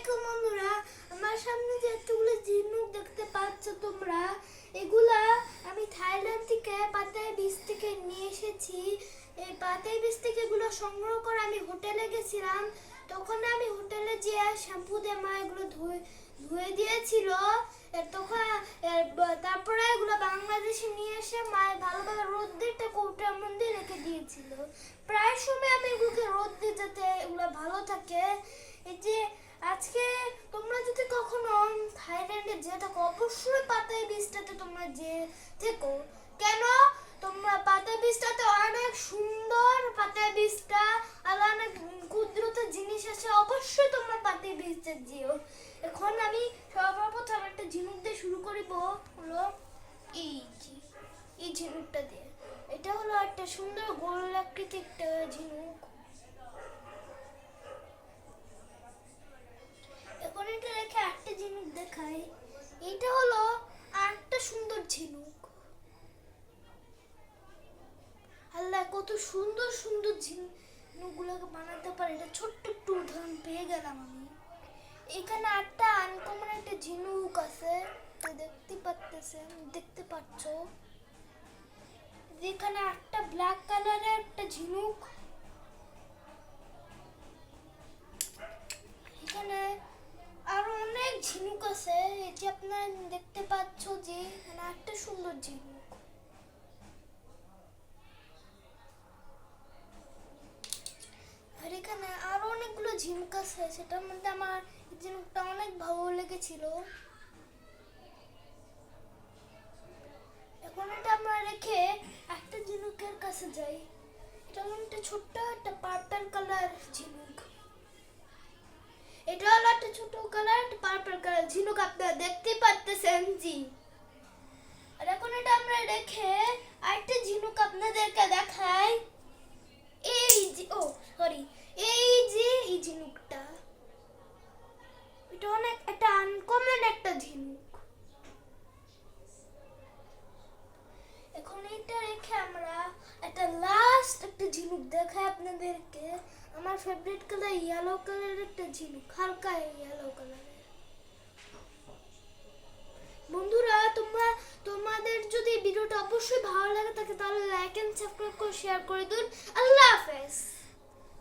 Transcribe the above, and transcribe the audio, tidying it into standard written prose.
আলাইকুম বন্ধুরা, আমার সামনে যে এতগুলো ঝিনুক দেখতে পাচ্ছ তোমরা, এগুলা আমি থাইল্যান্ড থেকে পাতাই বীজ থেকে নিয়ে এসেছি। এই পাতাই বীজ থেকে এগুলো সংগ্রহ করে আমি হোটেলে গেছিলাম। তখন আমি হোটেলে যে শ্যাম্পু দিয়ে মা এগুলো ধুয়ে দিয়েছিল। তারপরে এগুলো বাংলাদেশে নিয়ে এসে মা ভালোভাবে রোদ দিয়ে একটা কৌটার মধ্যে রেখে দিয়েছিল। প্রায় সময় আমি এগুলোকে রোদ দিই যাতে এগুলো ভালো থাকে। এই যে আজকে তোমরা যদি কখনো থাইল্যান্ডে যেয়ে থাকো, অবশ্যই পাতাই বীজটাতে তোমরা যে থেকো। কেন? তোমরা পাতাই বীজটাতে অনেক সুন্দর, পাতাই বীজটা আর অনেক কুদরতি জিনিস আছে। অবশ্যই তোমরা পাতাই বীজটা যেও। এখন আমি সর্বপ্রথম একটা ঝিনুক দিয়ে শুরু করিব। হলো এই ঝিনুকটা দিয়ে। এটা হলো একটা সুন্দর গোল আকৃতির একটা ঝিনুক। এখন এটা রেখে একটা ঝিনুক দেখাই। এটা হলো আরেকটা সুন্দর ঝিনুক। আল্লাহ, কত সুন্দর সুন্দর ঝিনুকগুলোকে বানাতে পারে। এটা ছোট্ট একটু উদাহরণ পেয়ে গেলাম আমি। এখানে একটা আনকমন একটা ঝিনুক আছে, দেখতে পাচ্ছ। যেখানে একটা ব্ল্যাক কালারের একটা ঝিনুক। এখানে আরো অনেক ঝিনুক আছে। এই যে আপনারা দেখতে পাচ্ছ যে এখানে একটা সুন্দর ঝিনুক। আর এখানে আরো অনেকগুলো ঝিনুক আছে। সেটার মধ্যে আমার এই ঝিনুকটা অনেক ভালো লেগেছিল। এখন এটা আমরা রেখে একটা ঝিনুকের কাছে যাই। এটা একটা ছোট্ট একটা পার্পল কালার ঝিনুক। এটা হলো একটা ছোট কালার পার্পল কালার ঝিনুক, আপনারা দেখতে পাচ্ছেন। জি, আর এখন এটা আমরা রেখে আরেকটা ঝিনুক আপনাদেরকে দেখাই। এই ঝিনুকটা, এটা অনেক একটা আনকমন একটা ঝিনুক। এখন এটা রেখে আমরা একটা লাস্ট একটা ঝিনুক দেখাই আপনাদেরকে। আমার ফেভারিট কালার ইয়েলো কালারের একটা ঝিনুক, হালকা ইয়েলো কালারের। বন্ধুরা, তোমাদের যদি ভিডিওটা অবশ্যই ভালো লাগে থাকে তাহলে লাইক এন্ড সাবস্ক্রাইব করে শেয়ার করে দিন। আল্লাহ হাফেজ।